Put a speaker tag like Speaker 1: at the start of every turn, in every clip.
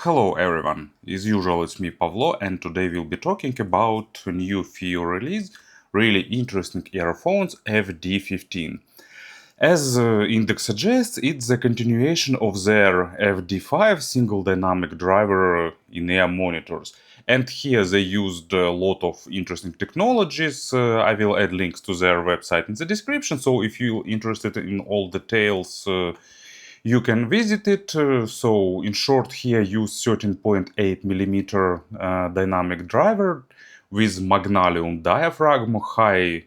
Speaker 1: Hello everyone, as usual it's me Pavlo, and today we'll be talking about a new FiiO release, really interesting earphones FD15. As index suggests, it's a continuation of their FD5 single dynamic driver in-ear monitors. And here they used a lot of interesting technologies. I will add links to their website in the description, so if you're interested in all details, you can visit it. So in short, here use 13.8 millimeter dynamic driver with magnesium diaphragm, high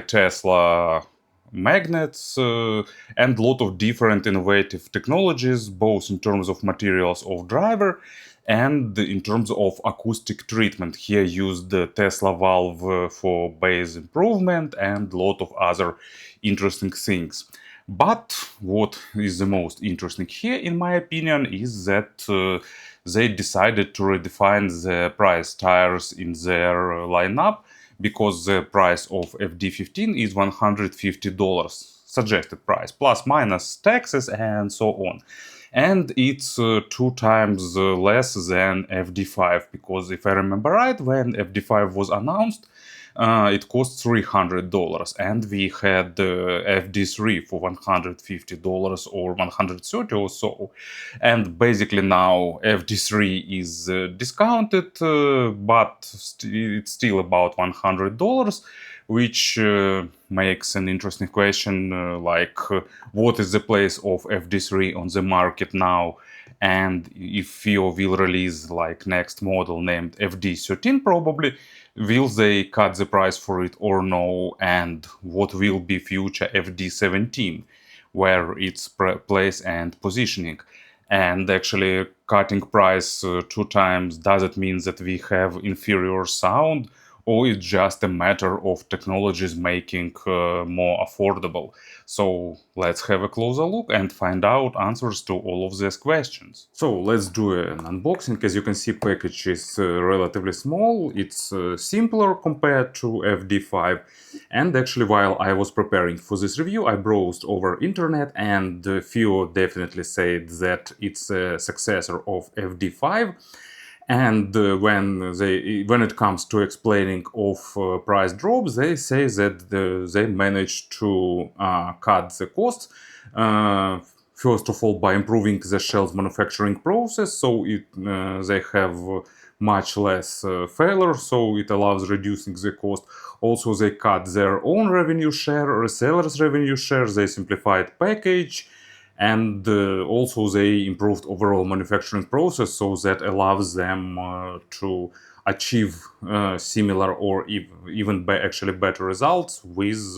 Speaker 1: Tesla magnets, and a lot of different innovative technologies, both in terms of materials of driver and in terms of acoustic treatment. Here used the Tesla valve for bass improvement and a lot of other interesting things. But what is the most interesting here, in my opinion, is that they decided to redefine the price tiers in their lineup, because the price of FD15 is $150, suggested price, plus minus taxes and so on. And it's 2 times less than FD5, because if I remember right, when FD5 was announced, it cost $300, and we had FD3 for $150 or $130 or so. And basically now FD3 is discounted, but it's still about $100, which makes an interesting question, what is the place of FD3 on the market now, and if FiiO will release like next model named FD13 probably, will they cut the price for it or no, and what will be future FD17, where its place and positioning. And actually cutting price 2 times, does it mean that we have inferior sound, or it's just a matter of technologies making more affordable? So let's have a closer look and find out answers to all of these questions. So let's do an unboxing. As you can see, package is relatively small. It's simpler compared to FD5. And actually, while I was preparing for this review, I browsed over internet, and FiiO definitely said that it's a successor of FD5. And when it comes to explaining of price drops, they say that they managed to cut the costs. First of all, by improving the shell's manufacturing process, so they have much less failure, so it allows reducing the cost. Also, they cut their own revenue share, resellers' revenue share. They simplified package. And also they improved overall manufacturing process, so that allows them to achieve similar or even actually better results with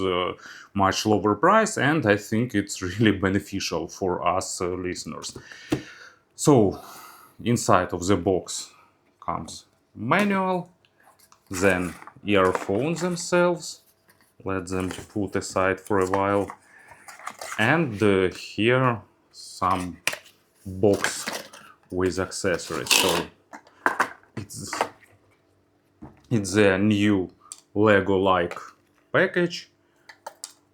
Speaker 1: much lower price. And I think it's really beneficial for us listeners. So inside of the box comes manual, then earphones themselves. Let them put aside for a while. And here some box with accessories. So it's a new Lego-like package.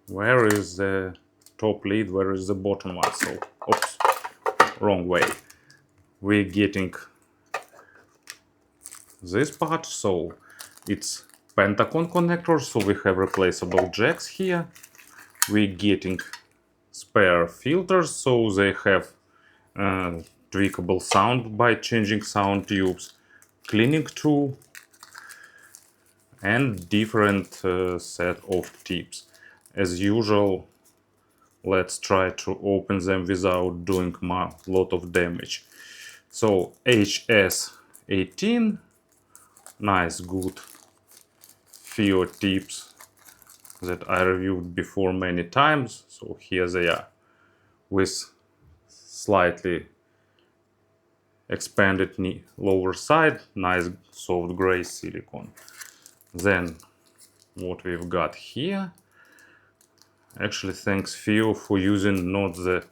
Speaker 1: Where is the top lid? Where is the bottom one? So, oops, wrong way. We're getting this part. So it's Pentacon connectors. So we have replaceable jacks here. We're getting spare filters, so they have tweakable sound by changing sound tubes, cleaning tool, and different set of tips. As usual, let's try to open them without doing a lot of damage. So HS18, nice good FiiO tips that I reviewed before many times. So here they are, with slightly expanded lower side, nice soft gray silicone. Then what we've got here, actually thanks FiiO for using not the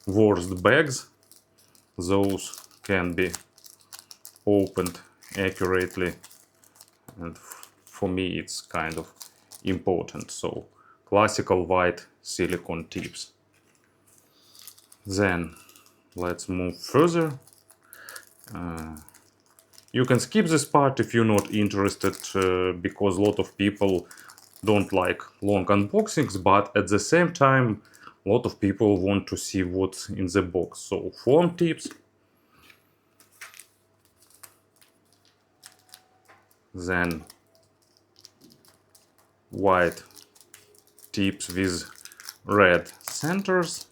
Speaker 1: worst bags. Those can be opened accurately, and for me it's kind of important. So classical white silicone tips. Then let's move further. You can skip this part if you're not interested, because a lot of people don't like long unboxings, but at the same time, a lot of people want to see what's in the box. So, foam tips, then white tips with red centers,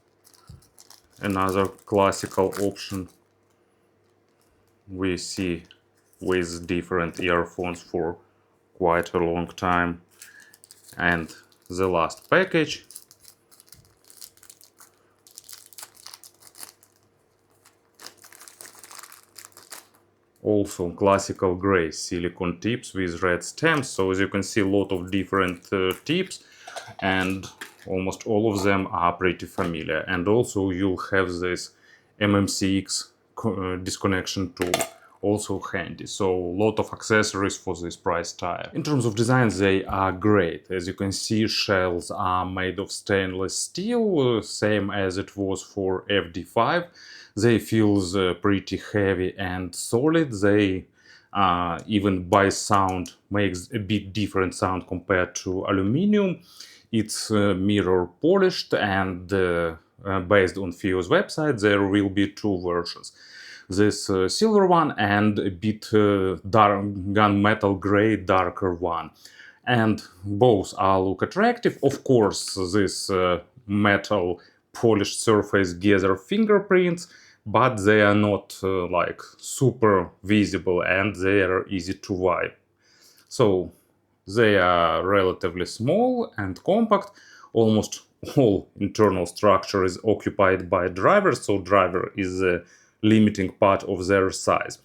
Speaker 1: another classical option we see with different earphones for quite a long time. And the last package, also classical gray silicone tips with red stems. So as you can see, a lot of different tips, and almost all of them are pretty familiar. And also you'll have this MMCX disconnection tool, also handy. So a lot of accessories for this price tag. In terms of design, they are great. As you can see, shells are made of stainless steel, same as it was for FD5. They feel pretty heavy and solid. They even by sound makes a bit different sound compared to aluminum. It's mirror polished, and based on FiiO's website there will be two versions. This silver one and a bit dark gunmetal gray darker one. And both are look attractive. Of course, this metal polished surface gather fingerprints, but they are not like super visible, and they are easy to wipe. So they are relatively small and compact. Almost all internal structure is occupied by drivers, so driver is a limiting part of their size.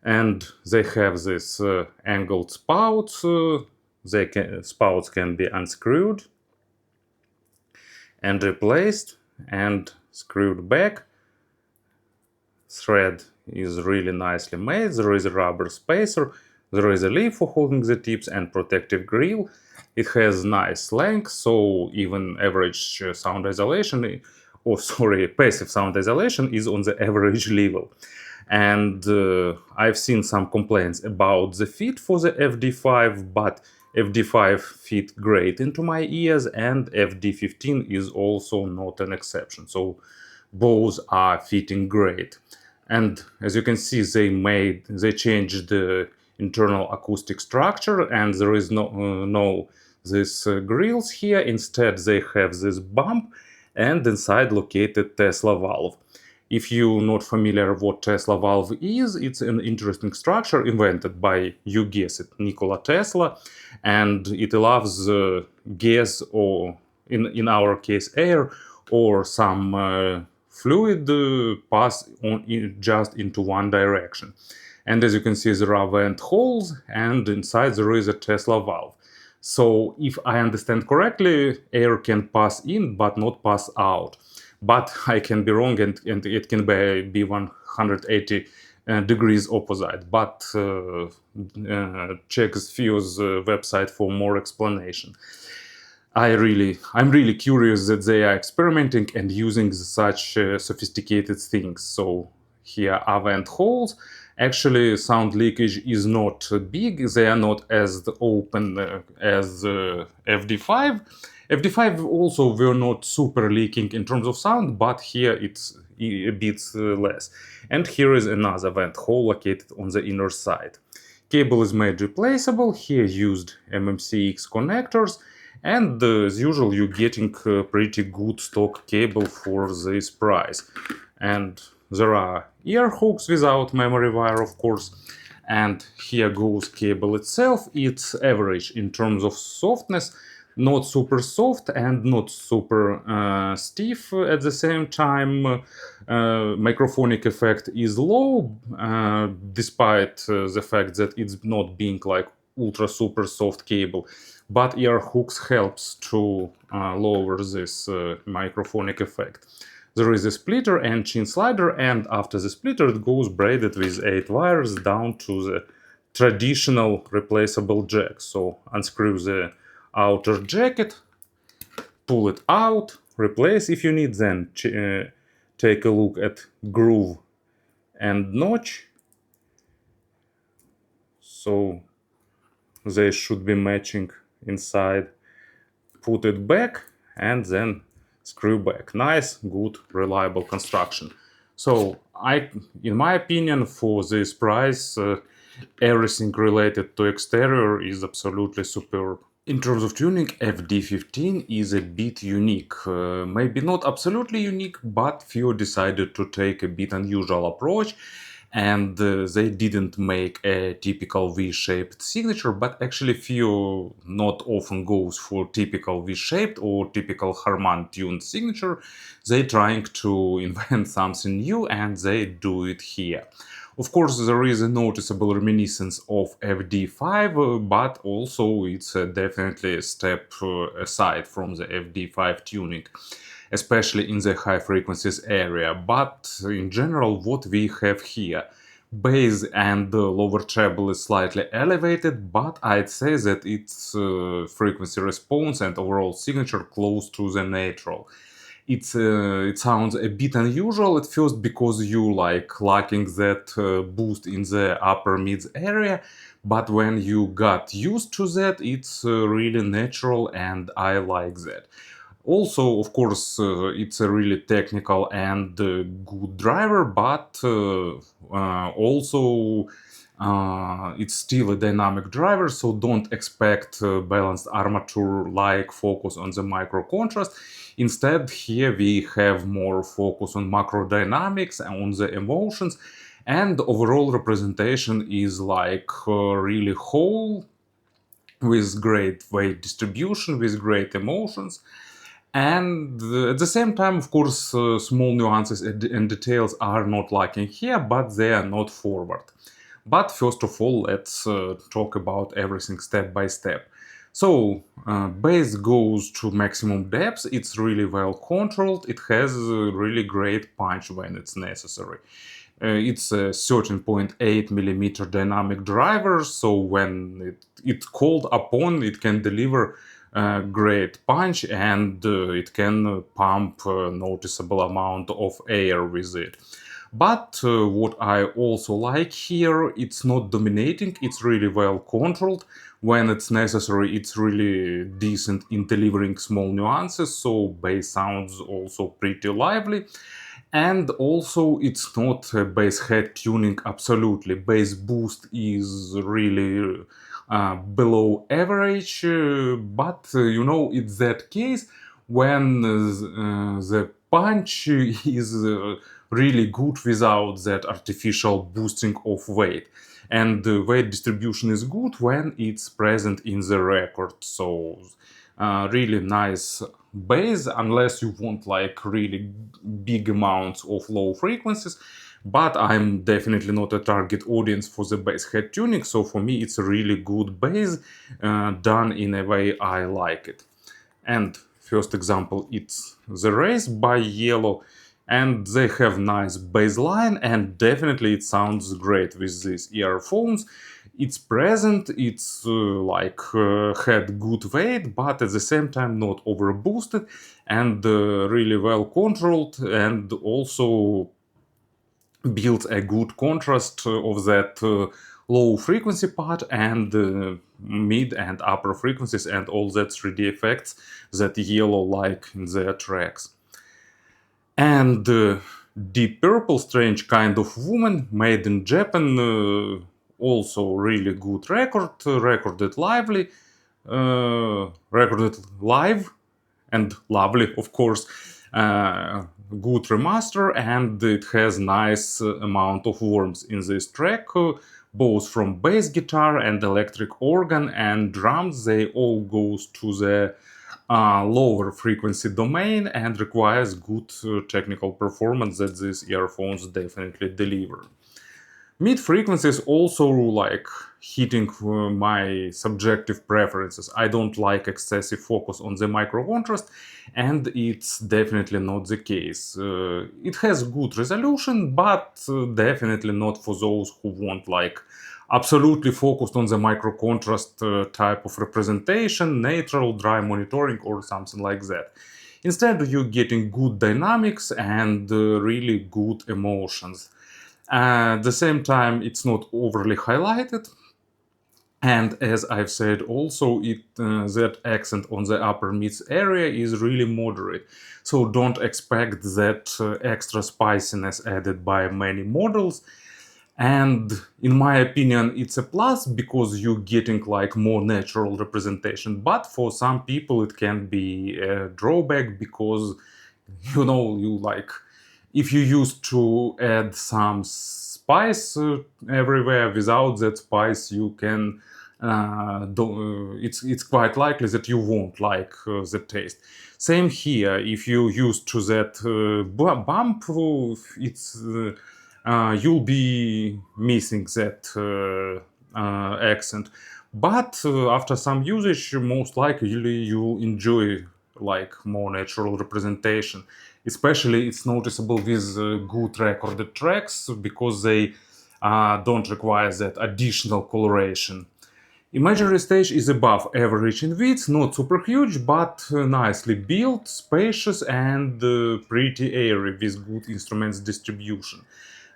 Speaker 1: And they have this angled spouts. Spouts can be unscrewed and replaced and screwed back. Thread is really nicely made. There is a rubber spacer, there is a leaf for holding the tips, and protective grill. It has nice length, so even average sound isolation, passive sound isolation is on the average level. And I've seen some complaints about the fit for the FD5, but FD5 fit great into my ears, and FD15 is also not an exception. So both are fitting great. And as you can see, they changed the internal acoustic structure, and there is no these grills here. Instead, they have this bump, and inside located Tesla valve. If you're not familiar what Tesla valve is, it's an interesting structure invented by, you guess it, Nikola Tesla, and it allows gas, or in our case air, or some fluid pass just into one direction. And as you can see, there are vent holes, and inside there is a Tesla valve. So if I understand correctly, air can pass in but not pass out. But I can be wrong, and it can be 180 degrees opposite. But check FiiO's website for more explanation. I'm really curious that they are experimenting and using such sophisticated things. So here are vent holes. Actually, sound leakage is not big. They are not as open as FD5. FD5 also were not super leaking in terms of sound, but here it's a bit less. And here is another vent hole located on the inner side. Cable is made replaceable. Here used MMCX connectors. And as usual, you're getting a pretty good stock cable for this price. And there are ear hooks without memory wire, of course. And here goes cable itself. It's average in terms of softness, not super soft and not super stiff at the same time. Microphonic effect is low, despite the fact that it's not being like ultra super soft cable. But ear hooks helps to lower this microphonic effect. There is a splitter and chin slider, and after the splitter it goes braided with 8 wires down to the traditional replaceable jack. So unscrew the outer jacket, pull it out, replace if you need, then take a look at groove and notch. So they should be matching inside. Put it back and then screw back. Nice, good, reliable construction. So in my opinion, for this price, everything related to exterior is absolutely superb. In terms of tuning, FD15 is a bit unique. Maybe not absolutely unique, but FiiO decided to take a bit unusual approach, and they didn't make a typical V-shaped signature, but actually FiiO not often goes for typical V-shaped or typical Harman tuned signature. They're trying to invent something new, and they do it here. Of course, there is a noticeable reminiscence of FD5, but also it's definitely a step aside from the FD5 tuning, especially in the high frequencies area. But in general, what we have here, bass and lower treble is slightly elevated, but I'd say that its frequency response and overall signature close to the natural. It sounds a bit unusual at first because you lacking that boost in the upper mids area, but when you got used to that, it's really natural, and I like that. Also, of course, it's a really technical and good driver, but also it's still a dynamic driver, so don't expect balanced armature-like focus on the micro contrast. Instead, here we have more focus on macro dynamics and on the emotions, and overall representation is really whole, with great weight distribution, with great emotions. And at the same time, of course, small nuances and details are not lacking here, but they are not forward. But first of all, let's talk about everything step by step. So, bass goes to maximum depth, it's really well controlled, it has really great punch when it's necessary. It's a 13.8mm dynamic driver, so when it's called upon, it can deliver great punch, and it can pump a noticeable amount of air with it. But what I also like here, it's not dominating, it's really well controlled. When it's necessary, it's really decent in delivering small nuances, so bass sounds also pretty lively. And also, it's not bass head tuning absolutely. Bass boost is really below average, but it's that case when the punch is really good without that artificial boosting of weight. And the weight distribution is good when it's present in the record. So really nice bass, unless you want really big amounts of low frequencies. But I'm definitely not a target audience for the bass head tuning, so for me it's a really good bass done in a way I like it. And first example, it's The Race by Yello, and they have nice bass line, and definitely it sounds great with these earphones. It's present, it's had good weight, but at the same time not over boosted, and really well controlled, and also built a good contrast of that low frequency part and mid and upper frequencies and all that 3D effects that Yello like in their tracks. And Deep Purple, Strange Kind of Woman, made in Japan, also really good record, recorded live and lovely, of course. Good remaster, and it has nice amount of warmth in this track, both from bass guitar and electric organ and drums. They all goes to the lower frequency domain and requires good technical performance that these earphones definitely deliver. Mid frequencies also hitting my subjective preferences. I don't like excessive focus on the micro contrast, and it's definitely not the case. It has good resolution, but definitely not for those who want absolutely focused on the micro contrast type of representation, natural, dry monitoring, or something like that. Instead, you're getting good dynamics and really good emotions. At the same time, it's not overly highlighted. And as I've said, also that accent on the upper mids area is really moderate. So don't expect that extra spiciness added by many models. And in my opinion, it's a plus because you're getting like more natural representation. But for some people, it can be a drawback because you like if you used to add some spice everywhere, without that spice you can it's quite likely that you won't like the taste. Same here, if you used to that bump, it's you'll be missing that accent. But after some usage, most likely you'll enjoy like more natural representation. Especially it's noticeable with good recorded tracks because they don't require that additional coloration. Imaginary stage is above average in width, not super huge, but nicely built, spacious, and pretty airy with good instruments distribution.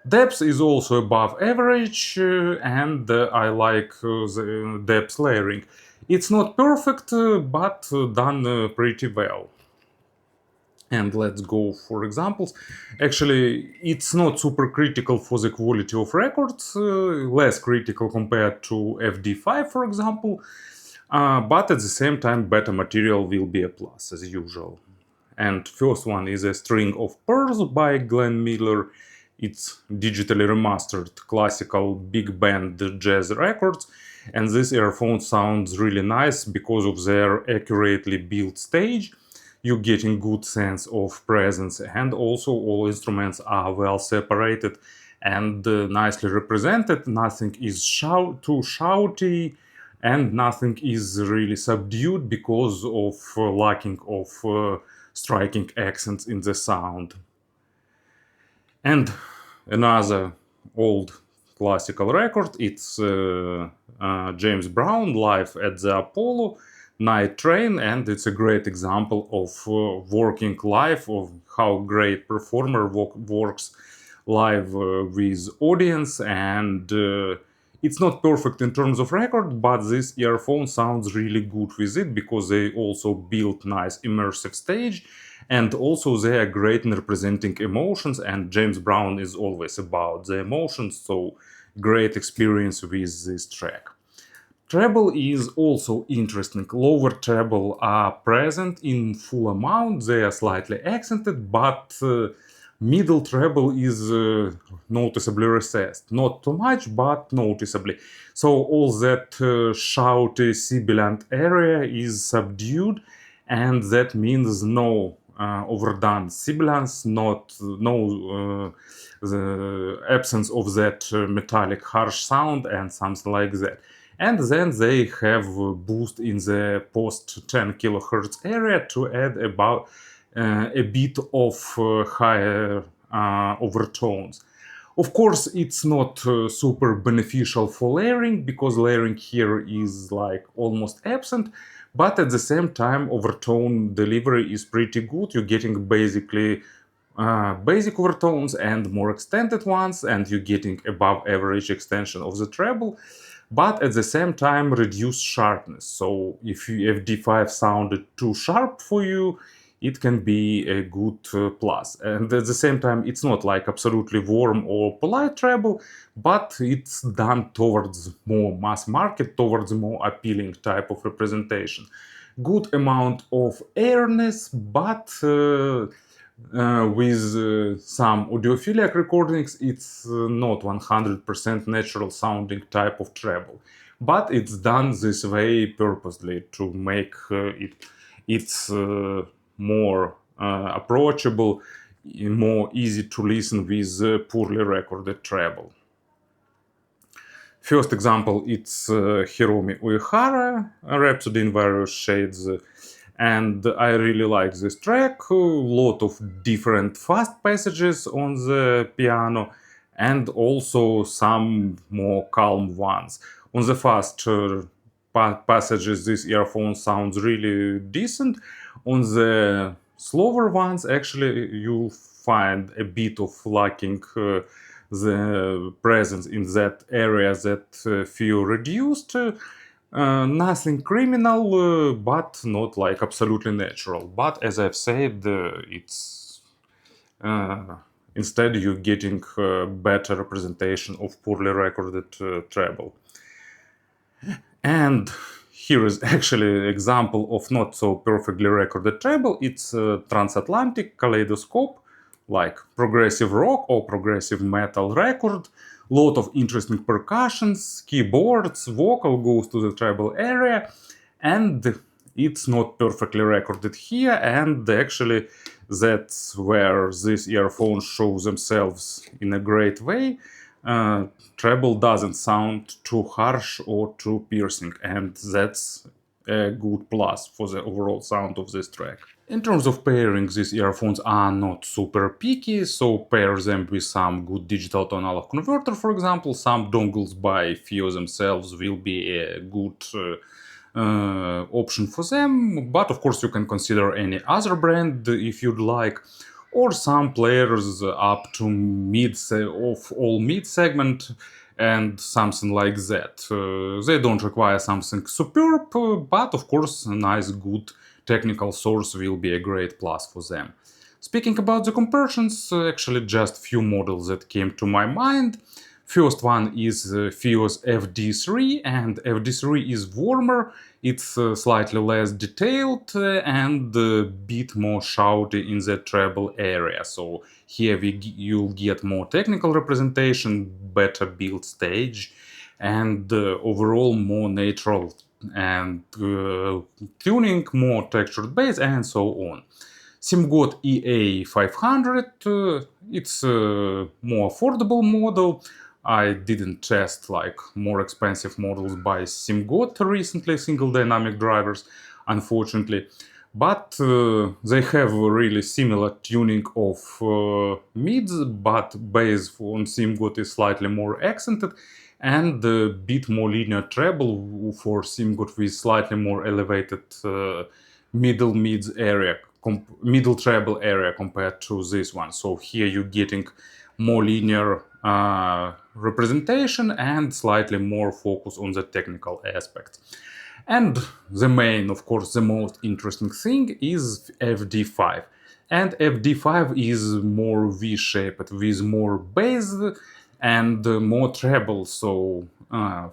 Speaker 1: Depth is also above average, and I like the depth layering. It's not perfect, but done pretty well. And let's go for examples. Actually, it's not super critical for the quality of records, less critical compared to FD5, for example, but at the same time, better material will be a plus, as usual. And first one is a String of Perls by Glen Miller. It's digitally remastered classical big band jazz records, and this earphone sounds really nice because of their accurately built stage. You're getting good sense of presence, and also all instruments are well separated and nicely represented. Nothing is too shouty, and nothing is really subdued because of lacking of striking accents in the sound. And another old classical record, it's James Brown live at the Apollo Night Train, and it's a great example of working live, of how great performer works live with audience. And it's not perfect in terms of record, but this earphone sounds really good with it because they also built nice immersive stage, and also they are great in representing emotions, and James Brown is always about the emotions, so great experience with this track. Treble is also interesting. Lower treble are present in full amount, they are slightly accented, but middle treble is noticeably recessed. Not too much, but noticeably. So all that shouty, sibilant area is subdued, and that means no overdone sibilance, no the absence of that metallic harsh sound and something like that. And then they have a boost in the post 10 kilohertz area to add about a bit of higher overtones. Of course, it's not super beneficial for layering because layering here is like almost absent, but at the same time, overtone delivery is pretty good. You're getting basically basic overtones and more extended ones, and you're getting above average extension of the treble, but at the same time reduced sharpness. So if FD5 sounded too sharp for you, it can be a good plus. And at the same time, it's not like absolutely warm or polite treble, but it's done towards more mass market, towards more appealing type of representation. Good amount of airiness, but with some audiophilic recordings, it's not 100% natural sounding type of treble, but it's done this way purposely to make it's more approachable, more easy to listen with poorly recorded treble. First example, it's Hiromi Uehara, Rhapsody in various shades, and I really like this track. A lot of different fast passages on the piano, and also some more calm ones. On the fast passages, this earphone sounds really decent. On the slower ones, actually, you'll find a bit of lacking the presence in that area that FiiO reduced. Nothing criminal, but not like absolutely natural. But as I've said, it's instead you're getting better representation of poorly recorded treble. And here is actually an example of not so perfectly recorded treble. It's a Transatlantic kaleidoscope, like progressive rock or progressive metal record. Lot of interesting percussions, keyboards, vocal goes to the treble area, and it's not perfectly recorded here. And actually, that's where these earphones show themselves in a great way. Treble doesn't sound too harsh or too piercing, and that's a good plus for the overall sound of this track. In terms of pairing, these earphones are not super picky, so pair them with some good digital to analog converter, for example. Some dongles by FiiO themselves will be a good option for them, but of course you can consider any other brand if you'd like, or some players up to of all mid segment and something like that. They don't require something superb, but of course a nice good technical source will be a great plus for them. Speaking about the comparisons, actually just few models that came to my mind. First one is FiiO's FD3, and FD3 is warmer, it's slightly less detailed and a bit more shouty in the treble area. So here you'll get more technical representation, better built stage, and overall more natural and tuning, more textured bass, and so on. SimGod EA500, it's a more affordable model. I didn't test like more expensive models by SimGod recently, single dynamic drivers, unfortunately. But they have a really similar tuning of mids, but bass on SimGod is slightly more accented, and a bit more linear treble for SimGod with slightly more elevated middle mids area, middle treble area compared to this one. So here you're getting more linear representation and slightly more focus on the technical aspects. And the main, of course, the most interesting thing is FD5. And FD5 is more V-shaped with more bass and more treble. So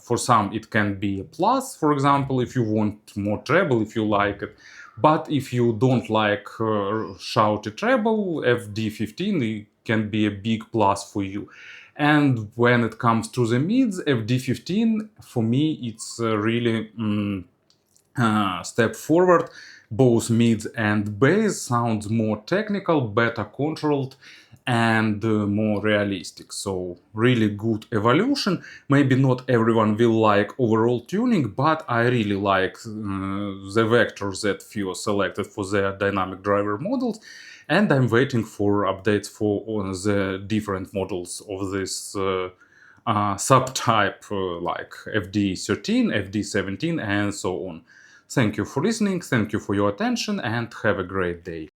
Speaker 1: for some it can be a plus, for example, if you want more treble, if you like it. But if you don't like shouty treble, FD15 can be a big plus for you. And when it comes to the mids, FD15 for me it's really step forward. Both mids and bass sounds more technical, better controlled, and more realistic. So really good evolution. Maybe not everyone will like overall tuning, but I really like the vectors that FiiO selected for their dynamic driver models, and I'm waiting for updates for the different models of this subtype like FD13, FD17, and so on. Thank you for listening, thank you for your attention, and have a great day.